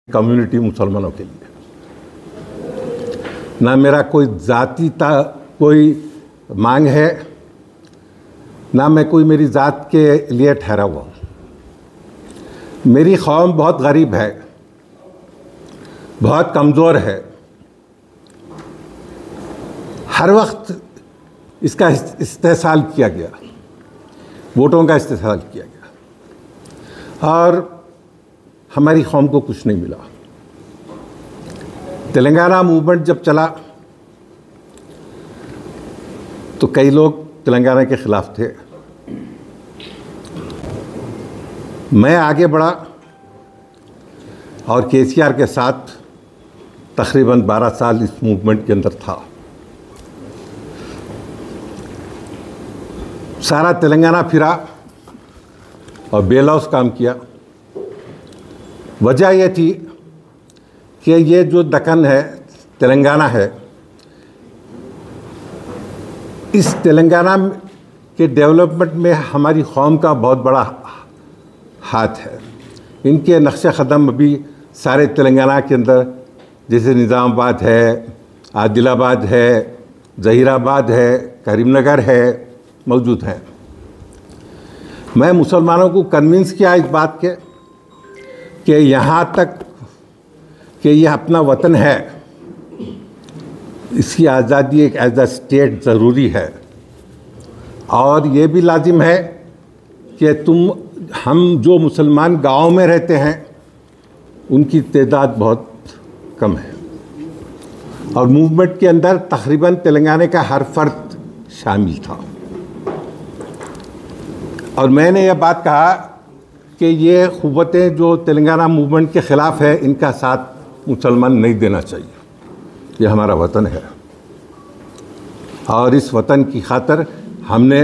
Community मुसलमानों के लिए। ना मेरा कोई जाति कोई मांग है, ना मैं कोई मेरी जात के लिए ठहरा हुआ हूँ। मेरी कौम बहुत गरीब है, बहुत कमज़ोर है। हर वक्त इसका इस्तेहसाल किया गया, वोटों का इस्तेहसाल किया गया और हमारी कौम को कुछ नहीं मिला। तेलंगाना मूवमेंट जब चला तो कई लोग तेलंगाना के खिलाफ थे। मैं आगे बढ़ा और केसीआर के साथ तकरीबन 12 साल इस मूवमेंट के अंदर था। सारा तेलंगाना फिरा और बेलौस काम किया। वजह यह थी कि ये जो दक्कन है, तेलंगाना है, इस तेलंगाना के डेवलपमेंट में हमारी कौम का बहुत बड़ा हाथ है। इनके नक्शे क़दम अभी सारे तेलंगाना के अंदर, जैसे निज़ामाबाद है, आदिलाबाद है, ज़हीराबाद है, करीमनगर है, मौजूद हैं। मैं मुसलमानों को कन्विंस किया इस बात के कि यहाँ तक कि यह अपना वतन है, इसकी आज़ादी एक एज अ स्टेट ज़रूरी है और ये भी लाजिम है कि हम जो मुसलमान गाँव में रहते हैं उनकी तादाद बहुत कम है और मूवमेंट के अंदर तकरीबन तेलंगाना का हर फर्द शामिल था। और मैंने यह बात कहा कि ये क़ुव्वतें जो तेलंगाना मूवमेंट के ख़िलाफ़ है, इनका साथ मुसलमान नहीं देना चाहिए। ये हमारा वतन है और इस वतन की खातिर हमने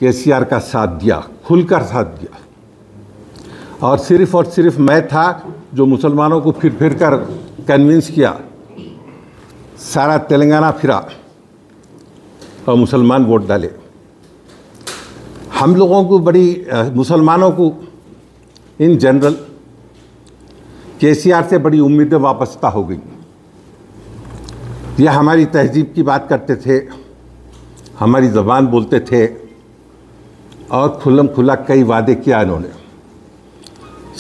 केसीआर का साथ दिया, खुलकर साथ दिया। और सिर्फ़ मैं था जो मुसलमानों को फिर कर कन्विंस किया। सारा तेलंगाना फिरा और मुसलमान वोट डाले। हम लोगों को मुसलमानों को इन जनरल केसीआर से बड़ी उम्मीदें वापसता हो गई। यह हमारी तहजीब की बात करते थे, हमारी ज़बान बोलते थे और खुल्लम खुल्ला कई वादे किया इन्होंने।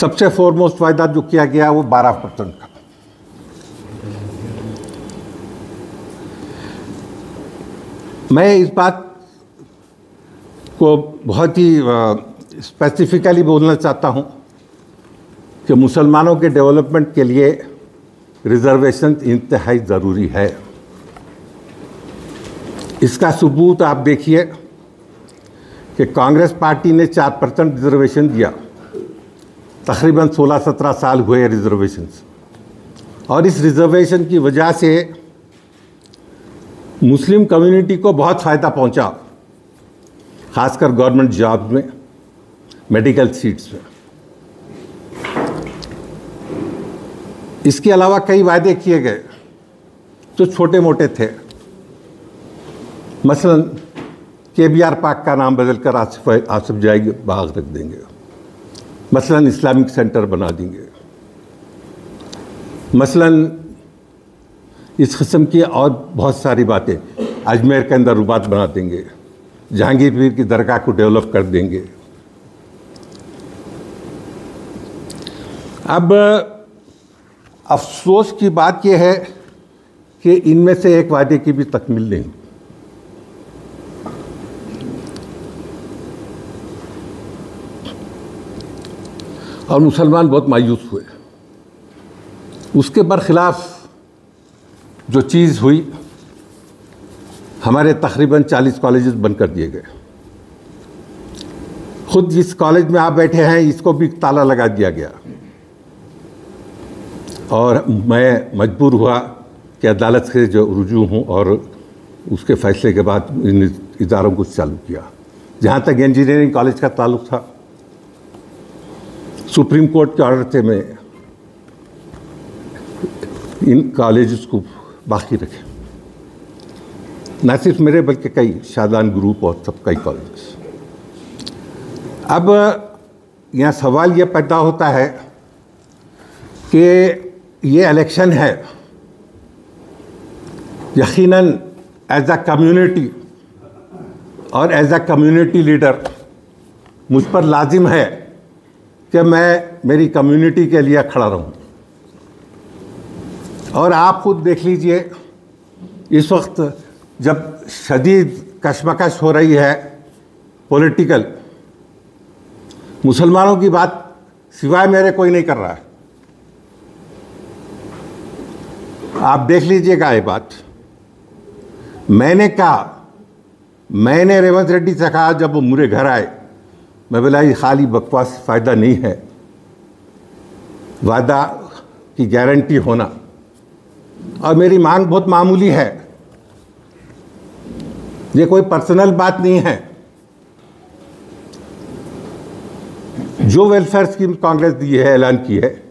सबसे फॉरमोस्ट वायदा जो किया गया वो 12% का। मैं इस बात को बहुत ही स्पेसिफिकली बोलना चाहता हूं कि मुसलमानों के डेवलपमेंट के लिए रिजर्वेशन इंतहाई ज़रूरी है। इसका सबूत आप देखिए कि कांग्रेस पार्टी ने 4% रिजर्वेशन दिया। तकरीबन 16-17 साल हुए रिजर्वेशन, और इस रिजर्वेशन की वजह से मुस्लिम कम्युनिटी को बहुत फ़ायदा पहुंचा, ख़ासकर गवर्नमेंट जॉब में, मेडिकल सीट्स में। इसके अलावा कई वायदे किए गए जो छोटे मोटे थे। मसलन KBR पार्क का नाम बदलकर आसिफ जाई बाग रख देंगे। मसलन इस्लामिक सेंटर बना देंगे। मसलन इस किस्म की और बहुत सारी बातें। अजमेर के अंदर रुबात बना देंगे, जहांगीर पीर की दरगाह को डेवलप कर देंगे। अब अफसोस की बात यह है कि इनमें से एक वादे की भी तकमील नहीं। और मुसलमान बहुत मायूस हुए। उसके बरखिलाफ जो चीज़ हुई, हमारे तकरीबन 40 कॉलेजेस बंद कर दिए गए। खुद जिस कॉलेज में आप बैठे हैं इसको भी ताला लगा दिया गया और मैं मजबूर हुआ कि अदालत से जो रुजू हूँ और उसके फैसले के बाद इन इदारों को चालू किया। जहाँ तक इंजीनियरिंग कॉलेज का ताल्लुक़ था, सुप्रीम कोर्ट के ऑर्डर से मैं इन कॉलेजेस को बाकी रखे। न सिर्फ मेरे बल्कि कई शादान ग्रुप और सब कई कॉलेजेस। अब यहाँ सवाल यह पैदा होता है कि ये इलेक्शन है, यकीनन एज अ कम्युनिटी और एज अ कम्युनिटी लीडर मुझ पर लाजिम है कि मैं मेरी कम्युनिटी के लिए खड़ा रहूं। और आप खुद देख लीजिए, इस वक्त जब शदीद कशमकश हो रही है पॉलिटिकल, मुसलमानों की बात सिवाय मेरे कोई नहीं कर रहा है। आप देख लीजिएगा ये बात। मैंने रेवंत रेड्डी से कहा जब वो मेरे घर आए, मैं बोला ये खाली बकवास से फ़ायदा नहीं है, वादा की गारंटी होना। और मेरी मांग बहुत मामूली है, ये कोई पर्सनल बात नहीं है। जो वेलफेयर स्कीम कांग्रेस दी है, ऐलान की है,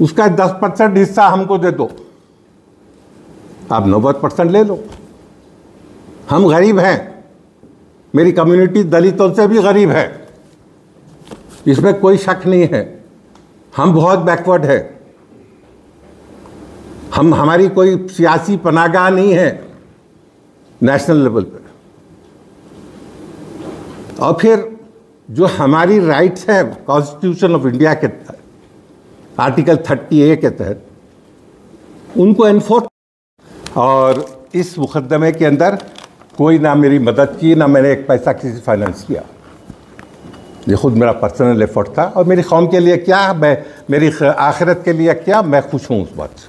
उसका 10% हिस्सा हमको दे दो, आप 90% ले लो। हम गरीब हैं, मेरी कम्युनिटी दलितों से भी गरीब है, इसमें कोई शक नहीं है। हम बहुत बैकवर्ड है, हमारी कोई सियासी पनाहगाह नहीं है नेशनल लेवल पे। और फिर जो हमारी राइट्स हैं कॉन्स्टिट्यूशन ऑफ इंडिया के तहत, आर्टिकल 30A के तहत, उनको एनफोर्स। और इस मुकदमे के अंदर कोई ना मेरी मदद की, ना मैंने एक पैसा किसी से फाइनेंस किया। ये खुद मेरा पर्सनल एफर्ट था। और मेरी कौम के लिए क्या, मैं मेरी आखिरत के लिए क्या, मैं खुश हूँ उस बात से।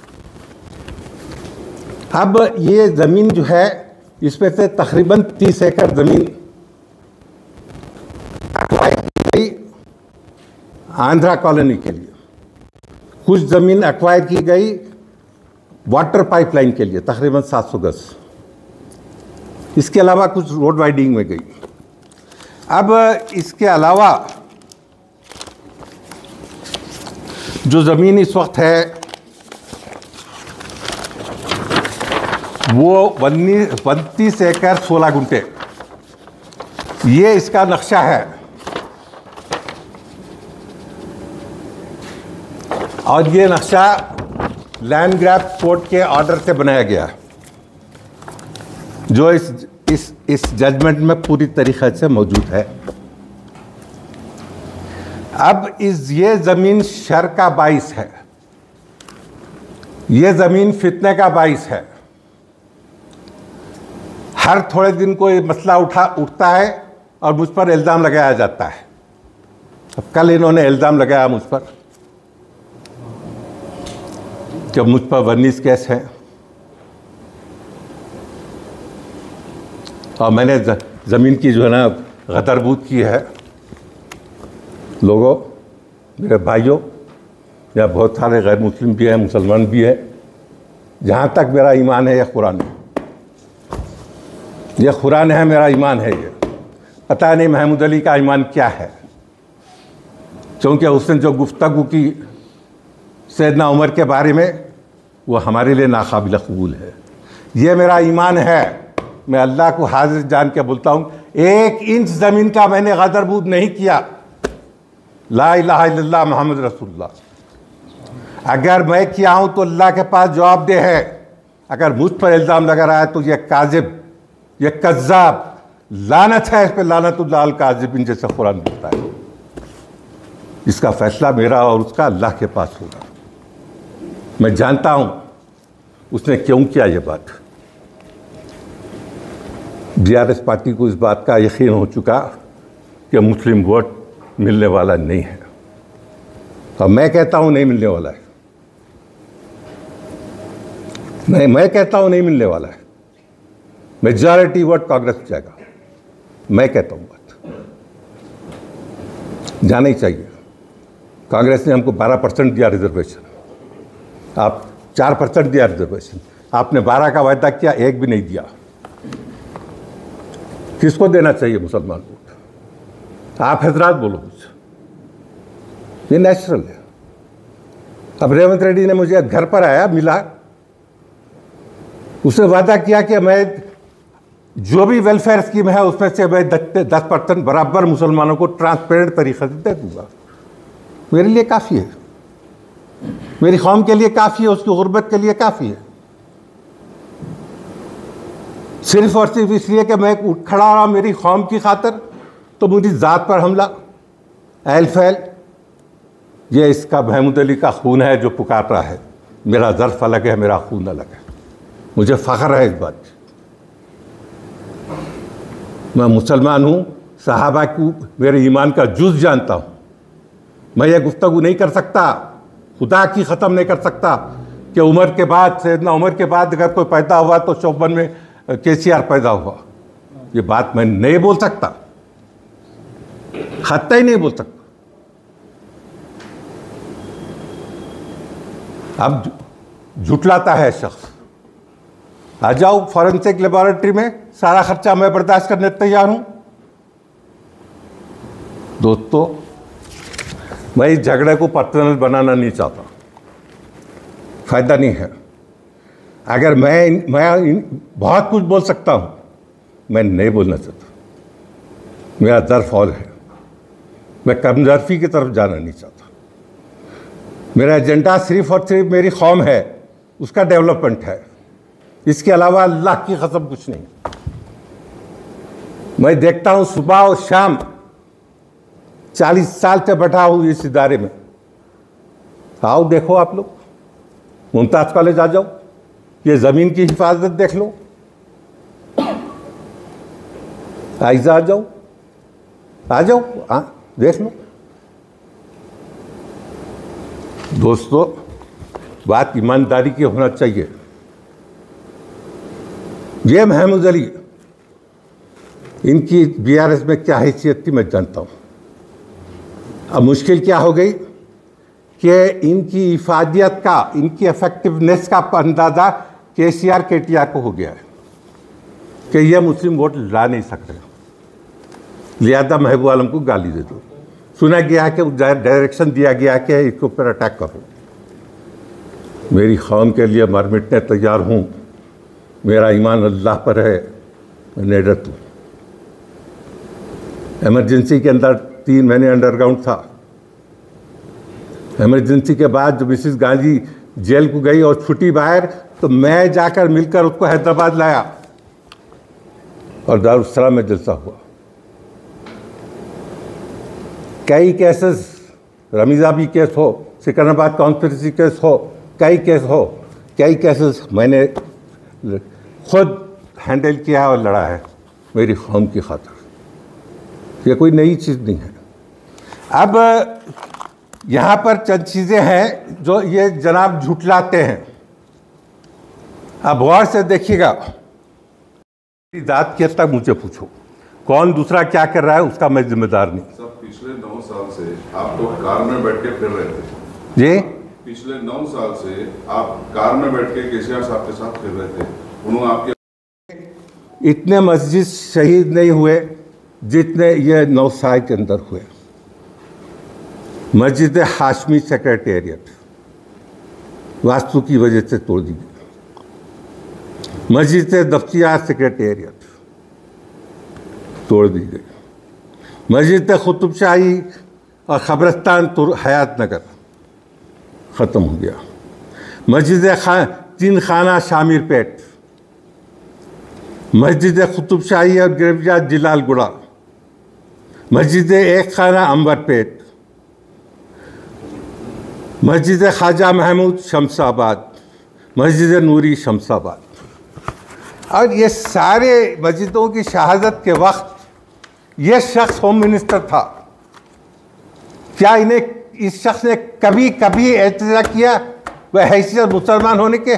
अब ये ज़मीन जो है, इसमें से तकरीबन 30 एकड़ ज़मीन आंध्रा कॉलोनी के लिए, कुछ ज़मीन एक्वायर की गई वाटर पाइपलाइन के लिए, तकरीबन 700 गज। इसके अलावा कुछ रोड वाइडिंग में गई। अब इसके अलावा जो ज़मीन इस वक्त है वो 32 एकड़ 16 गुंठे, ये इसका नक्शा है। और ये नक्शा लैंड ग्रैब कोर्ट के ऑर्डर से बनाया गया, जो इस जजमेंट में पूरी तरीके से मौजूद है। अब ये ज़मीन शर का बाइस है, ये ज़मीन फितने का बाइस है। हर थोड़े दिन कोई मसला उठता है और मुझ पर इल्ज़ाम लगाया जाता है। अब कल इन्होंने इल्ज़ाम लगाया मुझ पर कि मुझ पर वर्निस केस है, और मैंने ज़मीन की जो है ना गदरबूद की है। लोगों, मेरे भाइयों, या बहुत सारे गैर मुस्लिम भी हैं, मुसलमान भी हैं, जहाँ तक मेरा ईमान है, यह कुरान है, यह कुरान है, मेरा ईमान है। ये पता नहीं महमूद अली का ईमान क्या है, क्योंकि उसने जो गुफ्तगू की सैयदना उमर के बारे में, वो हमारे लिए नाकाबिल कबूल है। ये मेरा ईमान है। मैं अल्लाह को हाजिर जान के बोलता हूँ, 1 इंच ज़मीन का मैंने गदरबूद नहीं किया। ला इलाहा इल्लल्लाह मोहम्मद रसूलुल्लाह। अगर मैं किया हूँ तो अल्लाह के पास जवाबदेह है। अगर मुझ पर इल्ज़ाम लगा रहा है तो यह काजिब, यह कज़्ज़ाब, लानत है इस पर, लानतुल्लाह अल काज़िबिन, जैसा कुरान बोलता है। इसका फैसला मेरा और उसका अल्लाह के पास होगा। मैं जानता हूँ उसने क्यों किया ये बात। BRS पार्टी को इस बात का यकीन हो चुका कि मुस्लिम वोट मिलने वाला नहीं है, और मैं कहता हूँ नहीं मिलने वाला है। नहीं, मैं कहता हूँ नहीं मिलने वाला है। मेजॉरिटी वोट कांग्रेस को जाएगा, मैं कहता हूँ। बात जाना ही चाहिए। कांग्रेस ने हमको 12% दिया रिजर्वेशन, आप 4% दिया रिजर्वेशन, आपने 12 का वायदा किया, 1 भी नहीं दिया। किसको देना चाहिए मुसलमान वोट? आप हजरात बोलो कुछ, ये नेचुरल है। अब रेवंत रेड्डी ने मुझे घर पर आया, मिला, उसने वादा किया कि मैं जो भी वेलफेयर स्कीम है उसमें से मैं 10% बराबर मुसलमानों को ट्रांसपेरेंट तरीके से दे दूंगा। मेरे लिए काफ़ी है। मेरी कौम के लिए काफ़ी है, उसकी गुर्बत के लिए काफ़ी है। सिर्फ और सिर्फ इसलिए कि मैं उठ खड़ा रहा मेरी कौम की खातिर, तो मुझे ज़ात पर हमला, एल फैल, ये इसका महमूद अली का खून है जो पुकार रहा है। मेरा ज़र्फ अलग है, मेरा खून अलग है। मुझे फ़ख्र है इस बात पर। मैं मुसलमान हूँ, सहाबा को मेरे ईमान का जुज़ जानता हूँ। मैं ये गुफ्तगू नहीं कर सकता, खुदा की ख़त्म नहीं कर सकता कि उमर के बाद, सैयदना उमर के बाद अगर कोई पैदा हुआ तो चौबन में KCR पैदा हुआ। ये बात मैं नहीं बोल सकता, खत्ता ही नहीं बोल सकता। अब झुटलाता है शख्स, आ जाओ फॉरेंसिक लेबोरेटरी में, सारा खर्चा मैं बर्दाश्त करने तैयार हूं। दोस्तों, मैं इस झगड़े को पर्सनल बनाना नहीं चाहता, फायदा नहीं है। अगर मैं बहुत कुछ बोल सकता हूं, मैं नहीं बोलना चाहता। मेरा ज़र्फ और है, मैं कमज़र्फी की तरफ जाना नहीं चाहता। मेरा एजेंडा सिर्फ और सिर्फ मेरी कौम है, उसका डेवलपमेंट है। इसके अलावा अल्लाह की कसम कुछ नहीं। मैं देखता हूं सुबह और शाम, 40 साल से बैठा हूं इस इदारे में। आओ देखो आप लोग, मुमताज़ कॉलेज आ जाओ, ये ज़मीन की हिफाजत देख लो। आइजा आ जाओ, आ जाओ, देख लो। दोस्तों, बात ईमानदारी की होना चाहिए। ये महमूद अली, इनकी BRS में क्या हैसियत थी मैं जानता हूँ। अब मुश्किल क्या हो गई कि इनकी इफादियत का, इनकी इफेक्टिवनेस का अंदाज़ा KCR KTR को हो गया है कि ये मुस्लिम वोट ला नहीं सकते, लिहाजा महबूब आलम को गाली दे दो। सुना गया है कि डायरेक्शन दिया गया है कि इसके ऊपर अटैक करो। मेरी कौम के लिए मर मिटने तैयार हूँ। मेरा ईमान अल्लाह पर है, मैं निडर हूँ। एमरजेंसी के अंदर 3 महीने अंडरग्राउंड था। एमरजेंसी के बाद जब मिसिस गांधी जेल को गई और छुट्टी बाहर, तो मैं जाकर मिलकर उसको हैदराबाद लाया और दारुस्सलाम में जलसा हुआ। कई केसेस, रमीज़ाबी केस हो, सिकंदराबाद कॉन्स्पिरेसी केस हो, कई केस हो, कई केसेस मैंने खुद हैंडल किया और लड़ा है मेरी कौम की खातिर। ये कोई नई चीज़ नहीं है। अब यहाँ पर चंद चीज़ें हैं जो ये जनाब झुटलाते हैं। अब गौर से देखिएगा, ज़ात के तक मुझे पूछो, कौन दूसरा क्या कर रहा है उसका मैं जिम्मेदार नहीं। सब पिछले 9 साल से आप तो कार में बैठ के फिर रहे थे जी। पिछले 9 साल से आप कार में बैठ के KCR साहब के साथ फिर रहे थे। उन्होंने आपके इतने मस्जिद शहीद नहीं हुए जितने ये 9 साल के अंदर हुए। मस्जिद हाशमी सेक्रेटेरिएट वास्तु की वजह से तोड़ दी गई। मस्जिद दफ्तियार सेक्रेटेरिएट तोड़ दी गई। मस्जिद कुतुब शाही और ख़बरस्तान हयात नगर ख़त्म हो गया। मस्जिद 3 खाना शामिर पेट, मस्जिद कुतुब शाही और गिरवियात जिलालगुड़ा, मस्जिद 1 खाना अंबरपेट, मस्जिद ख्वाजा महमूद शमसाबाद, मस्जिद नूरी शमसाबाद। और ये सारे मस्जिदों की शहादत के वक्त ये शख्स होम मिनिस्टर था। क्या इस शख्स ने कभी एतजा किया वह हैसियत मुसलमान होने के?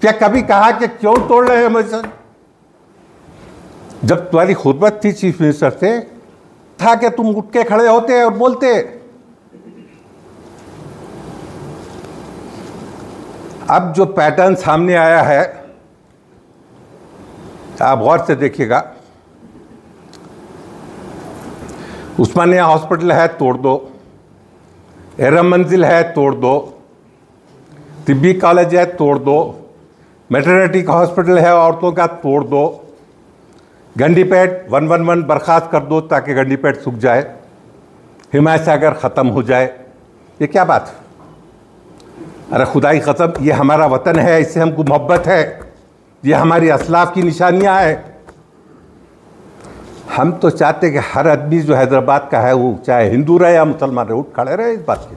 क्या कभी कहा कि क्यों तोड़ रहे हैं मस्जिद? जब तुम्हारी खुतबत थी चीफ मिनिस्टर से, था कि तुम उठ के खड़े होते और बोलते। अब जो पैटर्न सामने आया है, आप गौर से देखिएगा। उस्मानिया हॉस्पिटल है, तोड़ दो। एरम मंजिल है, तोड़ दो। तिब्बी कॉलेज है, तोड़ दो। मैटरनिटी का हॉस्पिटल है औरतों का, तोड़ दो। गंडीपेट 111 बर्खास्त कर दो ताकि गंडीपेट सूख जाए, हिमायत सागर ख़त्म हो जाए। ये क्या बात है? अरे खुदाई कसम, ये हमारा वतन है, इससे हमको मोहब्बत है, ये हमारी असलाफ की निशानियां हैं। हम तो चाहते कि हर आदमी जो हैदराबाद का है, वो चाहे हिंदू रहे या मुसलमान रहे, उठ खड़े रहे इस बात के।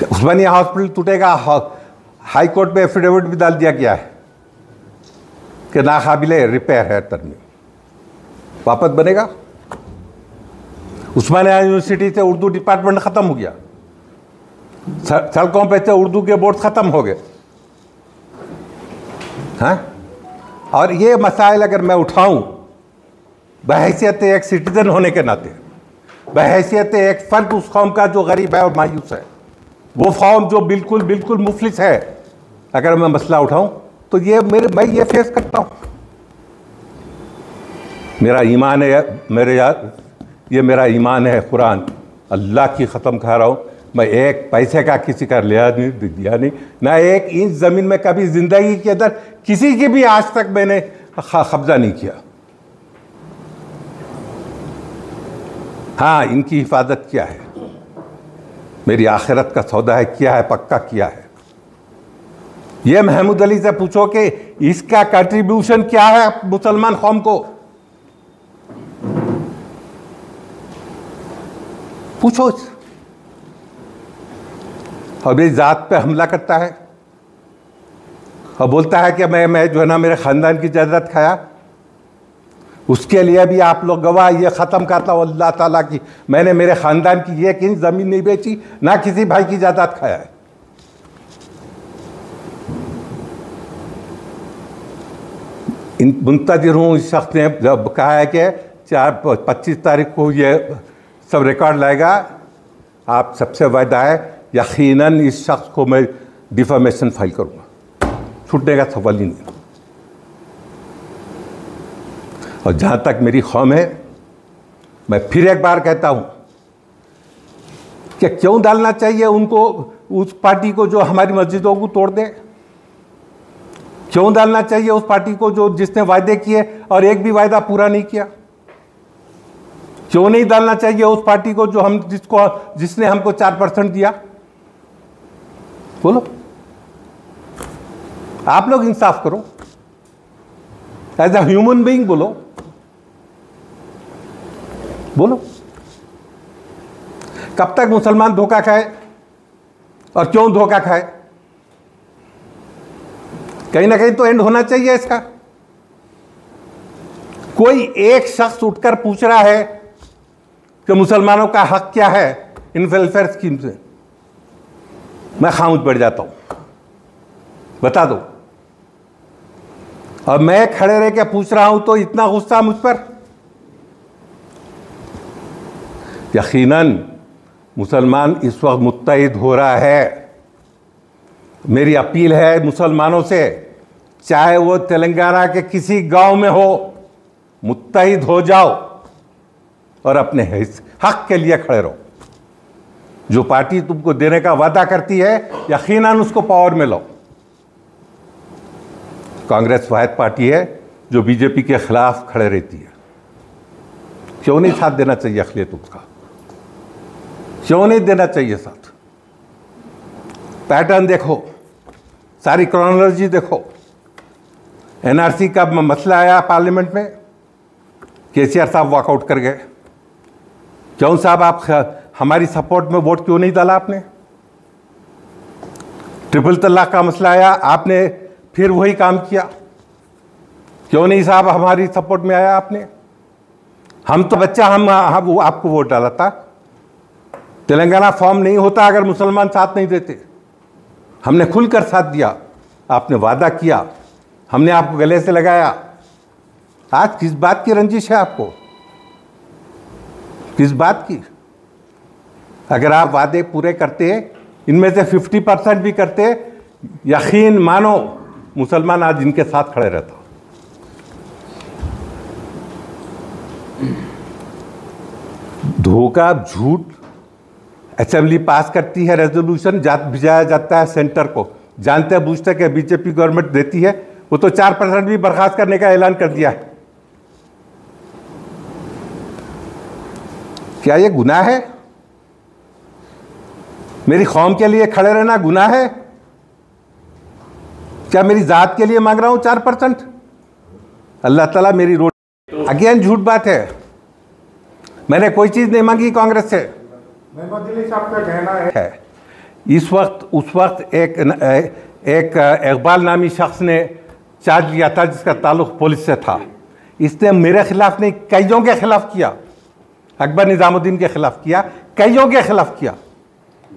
उस्मानिया हॉस्पिटल टूटेगा, हाई कोर्ट में एफिडेविट भी डाल दिया गया है कि नाकाबिले रिपेयर है, तरमीम वापस बनेगा। उस्मानिया यूनिवर्सिटी से उर्दू डिपार्टमेंट ख़त्म हो गया, सड़कों पे से उर्दू के बोर्ड ख़त्म हो गए। हाँ, और ये मसाइल अगर मैं उठाऊं बहैसियत एक सिटीजन होने के नाते, बहैसियत एक फ़र्द उस कौम का जो गरीब है और मायूस है, वो कौम जो बिल्कुल बिल्कुल मुफलिस है, अगर मैं मसला उठाऊं तो मैं ये फेस करता हूं। मेरा ईमान है, ये मेरा ईमान है, कुरान अल्लाह की ख़त्म खा रहा हूँ। मैं एक पैसे का किसी का लिहाज नहीं दिया, नहीं ना एक इंच ज़मीन में कभी ज़िंदगी के अंदर किसी की भी आज तक मैंने कब्जा नहीं किया। हाँ, इनकी हिफाजत किया है, मेरी आखिरत का सौदा है, किया है, पक्का किया है। ये महमूद अली से पूछो कि इसका कंट्रीब्यूशन क्या है मुसलमान कौम को, पूछो। और मेरी जात पे हमला करता है और बोलता है कि मैं जो है ना मेरे ख़ानदान की जायदाद खाया। उसके लिए भी आप लोग गवाह, ये ख़त्म करता हूँ अल्लाह ताला की, मैंने मेरे ख़ानदान की एक इंच ज़मीन नहीं बेची, ना किसी भाई की जायदाद खाया है। मुंतज़िर हूँ इस शख्स ने जब कहा है कि 25 तारीख को ये सब रिकॉर्ड लाएगा। आप सबसे वायदा है, यकीनन इस शख्स को मैं डिफामेशन फाइल करूँगा, छूटने का सवाल ही नहीं। और जहाँ तक मेरी कौम है, मैं फिर एक बार कहता हूँ कि क्यों डालना चाहिए उनको, उस पार्टी को जो हमारी मस्जिदों को तोड़ दे? क्यों डालना चाहिए उस पार्टी को जो जिसने वायदे किए और एक भी वायदा पूरा नहीं किया? क्यों नहीं डालना चाहिए उस पार्टी को जो जिसने हमको 4% दिया? बोलो, आप लोग इंसाफ करो, एज अ ह्यूमन बीइंग बोलो। कब तक मुसलमान धोखा खाए और क्यों धोखा खाए? कहीं ना कहीं तो एंड होना चाहिए इसका। कोई एक शख्स उठकर पूछ रहा है कि मुसलमानों का हक क्या है इन वेलफेयर स्कीम से, मैं खामोश बैठ जाता हूं, बता दो। और मैं खड़े रह के पूछ रहा हूं तो इतना गुस्सा मुझ पर। यकीनन मुसलमान इस वक्त मुत्तहिद हो रहा है। मेरी अपील है मुसलमानों से, चाहे वो तेलंगाना के किसी गांव में हो, मुत्तहिद हो जाओ और अपने हक के लिए खड़े रहो। जो पार्टी तुमको देने का वादा करती है, यकीनन उसको पावर में लो। कांग्रेस वाहिद पार्टी है जो बीजेपी के खिलाफ खड़े रहती है। क्यों नहीं साथ देना चाहिए अखिलियत उसका? क्यों नहीं देना चाहिए साथ? पैटर्न देखो, सारी क्रोनोलॉजी देखो। एनआरसी का मसला आया पार्लियामेंट में, केसीआर साहब वॉकआउट कर गए। क्यों साहब, आप हमारी सपोर्ट में वोट क्यों नहीं डाला आपने? ट्रिपल तलाक का मसला आया, आपने फिर वही काम किया। क्यों नहीं साहब हमारी सपोर्ट में आया आपने? हम तो बच्चा हम आपको वोट डाला था। तेलंगाना फॉर्म नहीं होता अगर मुसलमान साथ नहीं देते। हमने खुलकर साथ दिया, आपने वादा किया, हमने आपको गले से लगाया। आज किस बात की रंजिश है आपको? किस बात की? अगर आप वादे पूरे करते, इनमें से 50% भी करते, यकीन मानो मुसलमान आज इनके साथ खड़े रहता। धोखा, झूठ, असेंबली पास करती है रेजोल्यूशन, भिजाया जाता है सेंटर को, जानते बूझते कि बीजेपी गवर्नमेंट देती है। वो तो 4% भी बर्खास्त करने का ऐलान कर दिया है। क्या ये गुनाह है? मेरी कौम के लिए खड़े रहना गुनाह है? क्या मेरी जात के लिए मांग रहा हूं 4%? अल्लाह ताला मेरी रोटी, अगेन झूठ बात है। मैंने कोई चीज नहीं मांगी कांग्रेस से। मोहम्मद अली साहब का कहना है इस वक्त उस वक्त एक इकबाल नामी शख्स ने चार्ज लिया था जिसका ताल्लुक पुलिस से था। इसने मेरे खिलाफ नहीं, कईयों के खिलाफ किया। अकबर निजामुद्दीन के खिलाफ किया, कईयों के खिलाफ किया।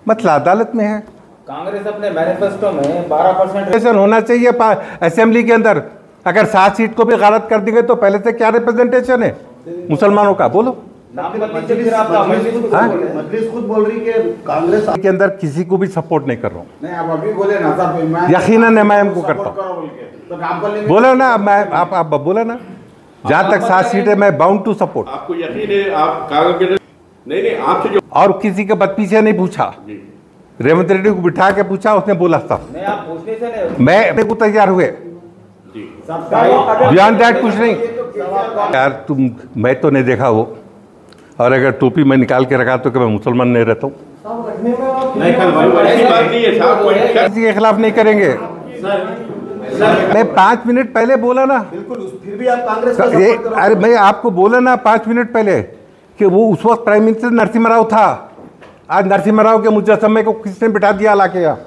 मतलब अदालत में है। कांग्रेस अपने मैनिफेस्टो में 12% होना चाहिए असेंबली के अंदर। अगर 7 सीट को भी गारत कर देंगे तो पहले से क्या रिप्रेजेंटेशन है मुसलमानों का? बोलो। मजलिस खुद बोल रही कि कांग्रेस के अंदर किसी को भी सपोर्ट नहीं कर रहा हूँ। नहीं, आप अभी बोले ना साहब, यकीनन मैं उनको करता हूँ। बोला ना, मैं आप बोला ना, जहाँ तक 7 सीटें मैं बाउंड टू सपोर्ट। आपको यकीन है आप कांग्रेस नहीं आपसे जो और किसी के बद पीछे नहीं पूछा। रेवंत रेड्डी को बिठा के पूछा, उसने बोला था मैं को तैयार हुए। बियॉन्ड दैट कुछ नहीं यार। तुम, मैं तो नहीं देखा वो। और अगर टोपी मैं निकाल के रखा तो कि मैं मुसलमान नहीं रहता हूँ। किसी के खिलाफ नहीं करेंगे। मैं 5 मिनट पहले बोला ना। बिल्कुल, फिर भी आप कांग्रेस का ये, सपोर्ट करो। अरे मैं आपको बोला ना 5 मिनट पहले कि वो उस वक्त प्राइम मिनिस्टर नरसिम्हा राव था। आज नरसिम्हा राव के मुजस्समे को किसने बिठा दिया लाके? यहाँ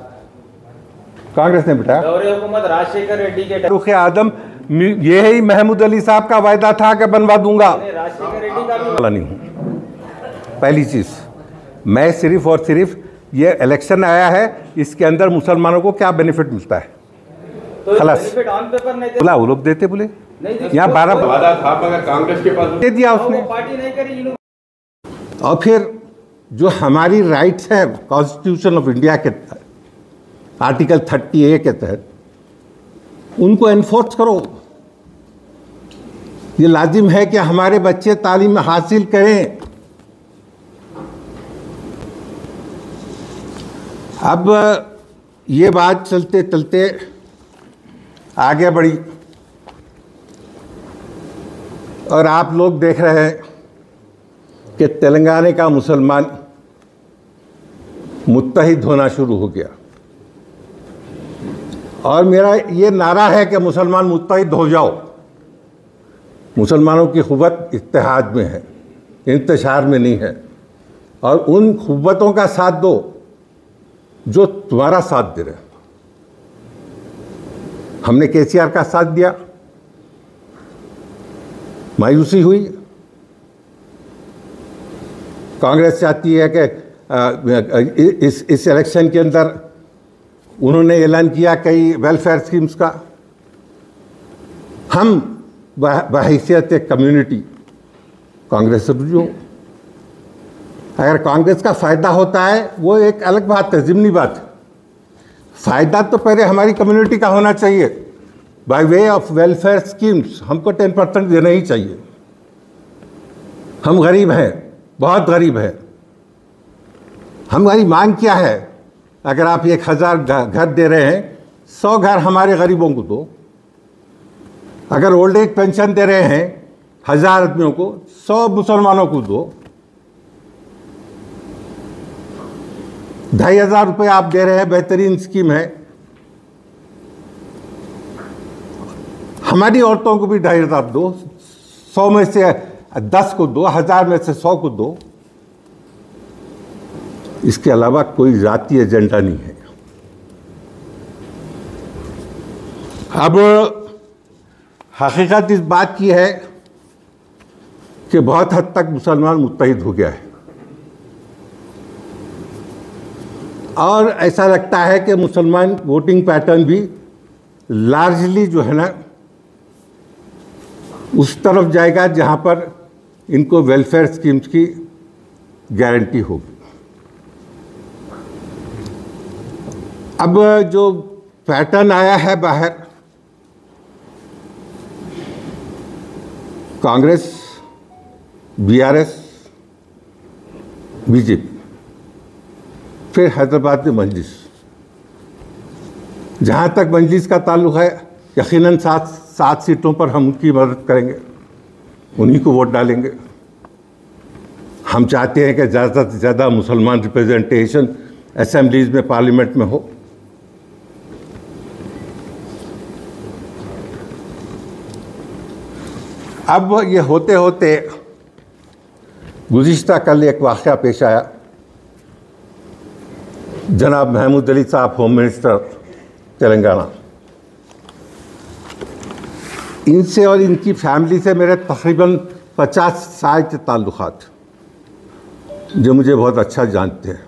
कांग्रेस ने बिठाया। हुकूमत राजशेखर रेड्डी के रुख आदम, यही महमूद अली साहब का वायदा था कि बनवा दूंगा। राजशेखर रेड्डी का भी वाला नहीं हूँ। पहली चीज, मैं सिर्फ और सिर्फ ये इलेक्शन आया है, इसके अंदर मुसलमानों को क्या बेनिफिट मिलता है खलास ऑन पेपर नहीं बोला। वो लोग देते बोले यहाँ 12 वादा था मगर कांग्रेस के पास दे दिया उसने। पार्टी नहीं करी। और फिर जो हमारी राइट्स है कॉन्स्टिट्यूशन ऑफ इंडिया के आर्टिकल 30A के तहत, उनको एनफोर्स करो। ये लाजिम है कि हमारे बच्चे तालीम हासिल करें। अब ये बात चलते चलते आगे बढ़ी और आप लोग देख रहे हैं कि तेलंगाना का मुसलमान मुत्तहिद होना शुरू हो गया। और मेरा ये नारा है कि मुसलमान मुत्तहिद हो जाओ। मुसलमानों की क़ुव्वत इत्तेहाद में है, इंतशार में नहीं है। और उन क़ुव्वतों का साथ दो जो तुम्हारा साथ दे रहे हैं। हमने केसीआर का साथ दिया, मायूसी हुई। कांग्रेस चाहती है कि इस इलेक्शन के अंदर उन्होंने ऐलान किया कई वेलफेयर स्कीम्स का। हम बहैसियत एक कम्युनिटी कांग्रेस से रुझू। अगर कांग्रेस का फ़ायदा होता है वो एक अलग बात है, ज़िम्नी बात है। फ़ायदा तो पहले हमारी कम्युनिटी का होना चाहिए bye way of welfare schemes. हमको 10% देना ही चाहिए। हम गरीब हैं, बहुत गरीब हैं। हमारी मांग क्या है? अगर आप 1000 घर दे रहे हैं, 100 घर हमारे गरीबों को दो। अगर ओल्ड एज पेंशन दे रहे हैं 1000 आदमियों को, 100 मुसलमानों को दो। 2500 रुपये आप दे रहे हैं, बेहतरीन स्कीम है। हमारी औरतों को भी 2500 दो। 100 में से 10 को दो, 1000 में से 100 को दो। इसके अलावा कोई जाती एजेंडा नहीं है। अब हकीकत इस बात की है कि बहुत हद तक मुसलमान मुत्तहिद हो गया है। और ऐसा लगता है कि मुसलमान वोटिंग पैटर्न भी लार्जली जो है ना उस तरफ जाएगा जहां पर इनको वेलफेयर स्कीम्स की गारंटी होगी। अब जो पैटर्न आया है बाहर, कांग्रेस, बीआरएस, बीजेपी, फिर हैदराबाद में मजलिस। जहाँ तक मजलिस का ताल्लुक है, यकीनन 7 सीटों पर हम उनकी मदद करेंगे, उन्हीं को वोट डालेंगे। हम चाहते हैं कि ज़्यादा से ज़्यादा मुसलमान रिप्रेजेंटेशन असेंबलीज में, पार्लियामेंट में हो। अब ये होते होते गुज़िश्ता कल एक वाक़या पेश आया। जनाब महमूद अली साहब, होम मिनिस्टर तेलंगाना, इनसे और इनकी फैमिली से मेरे तकरीबन 50 साल के ताल्लुकात, जो मुझे बहुत अच्छा जानते हैं।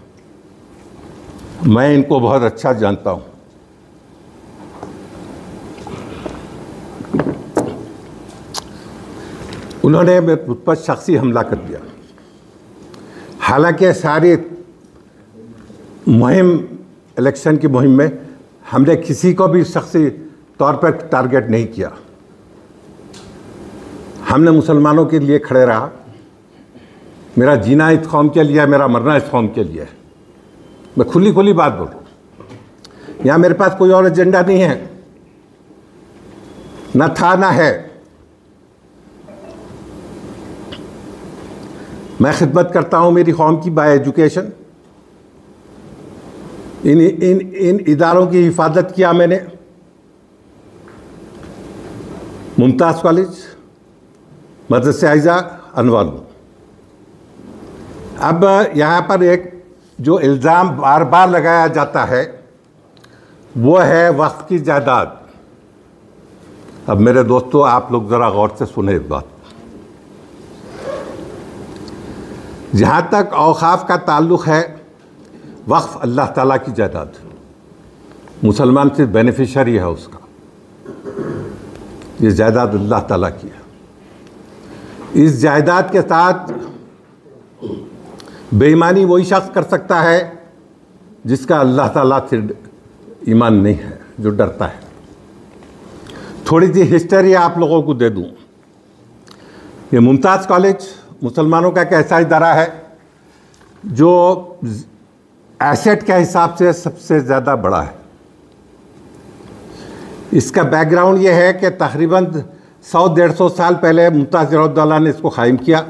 मैं इनको बहुत अच्छा जानता हूँ। उन्होंने मेरे पर शख्सी हमला कर दिया। हालांकि सारी मुहिम, इलेक्शन की मुहिम में हमने किसी को भी शख्सी तौर पर टारगेट नहीं किया। हमने मुसलमानों के लिए खड़े रहा। मेरा जीना इस कौम के लिए है, मेरा मरना इस कौम के लिए है। मैं खुली खुली बात बोल रहा हूँ। यहाँ मेरे पास कोई और एजेंडा नहीं है, न था ना है। मैं खिदमत करता हूँ मेरी कौम की बाय एजुकेशन। इन इदारों की हिफाजत किया मैंने। मुमताज़ कॉलेज, मदरसे आइज़ा, अनवार। अब यहाँ पर एक जो इल्ज़ाम बार बार लगाया जाता है वो है वक्फ की जायदाद। अब मेरे दोस्तों, आप लोग ज़रा गौर से सुने इस बात। जहाँ तक औक़ाफ़ का ताल्लुक़ है, वक्फ अल्लाह ताला की जायदाद, मुसलमान सिर्फ बेनिफिशरी है उसका। ये जायदाद अल्लाह ताला की है। इस जायदाद के साथ बेईमानी वही शख्स कर सकता है जिसका अल्लाह ताला से ईमान नहीं है, जो डरता है। थोड़ी सी हिस्ट्री आप लोगों को दे दूं। ये मुमताज़ कॉलेज मुसलमानों का एक ऐसा इदारा है जो एसेट के हिसाब से सबसे ज़्यादा बड़ा है। इसका बैकग्राउंड ये है कि तकरीबन 100-150 साल पहले मुमताज़ रहमतुल्लाह ने इसको कायम किया।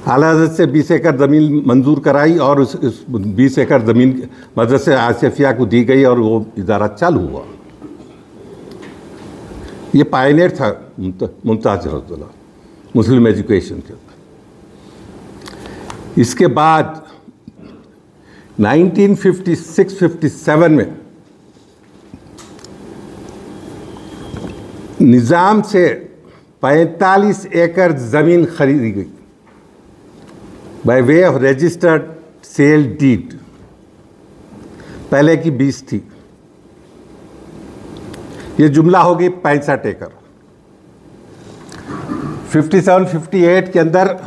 आला हज़रत से 20 एकड़ ज़मीन मंजूर कराई और उस 20 एकड़ ज़मीन मदरसे आसिफिया को दी गई और वो इदारा चालू हुआ। ये पायनियर था मुमताज़ रहमतुल्लाह मुस्लिम एजुकेशन के। इसके बाद 1956-57 में निज़ाम से 45 एकड़ ज़मीन खरीदी गई by way of registered sale deed. पहले की 20 थी। ये जुमला होगी 65 एकड़। 57-58 के अंदर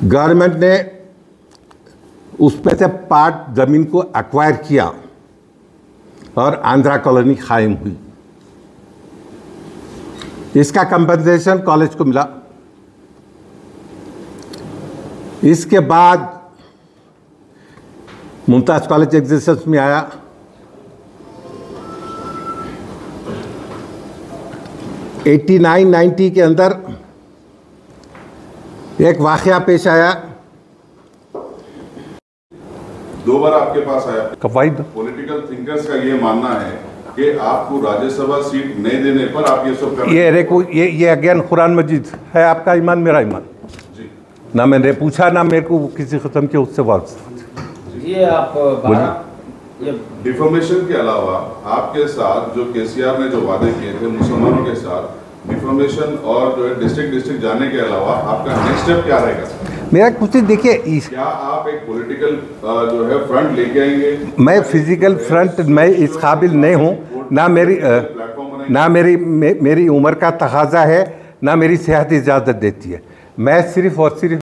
गवर्नमेंट ने उसमें से पार्ट ज़मीन को एक्वायर किया और आंध्रा कॉलोनी कायम हुई। इसका कंपनसेशन कॉलेज को मिला। इसके बाद मुमताज़ कॉलेज एग्जिस्टेंस में आया। एटी 90 के अंदर एक वाक़या पेश आया। 2 बार आपके पास आया। कवायद पॉलिटिकल थिंकर्स का ये मानना है कि आपको राज्यसभा सीट नहीं देने पर आप ये सब कर ये देखो, ये अगेन कुरान मजीद है। आपका ईमान मेरा ईमान। जी ना मैंने पूछा ना मेरे को किसी ख़त्म के उससे वापस। ये आप 12 ये डिफॉर्मेशन के अलावा आपके साथ जो केसीआर ने जो वादे किए थे मुसलमानों के साथ, डिफॉर्मेशन और जो है डिस्ट्रिक्ट जाने के अलावा आपका नेक्स्ट स्टेप क्या रहेगा? मेरा कुछ देखिए, क्या आप एक पॉलिटिकल जो है फ्रंट लेके आएंगे? मैं फिजिकल फ्रंट मैं इस काबिल नहीं हूँ। ना मेरी उम्र का तकाजा है, ना मेरी सेहत इजाज़त देती है। मैं सिर्फ और सिर्फ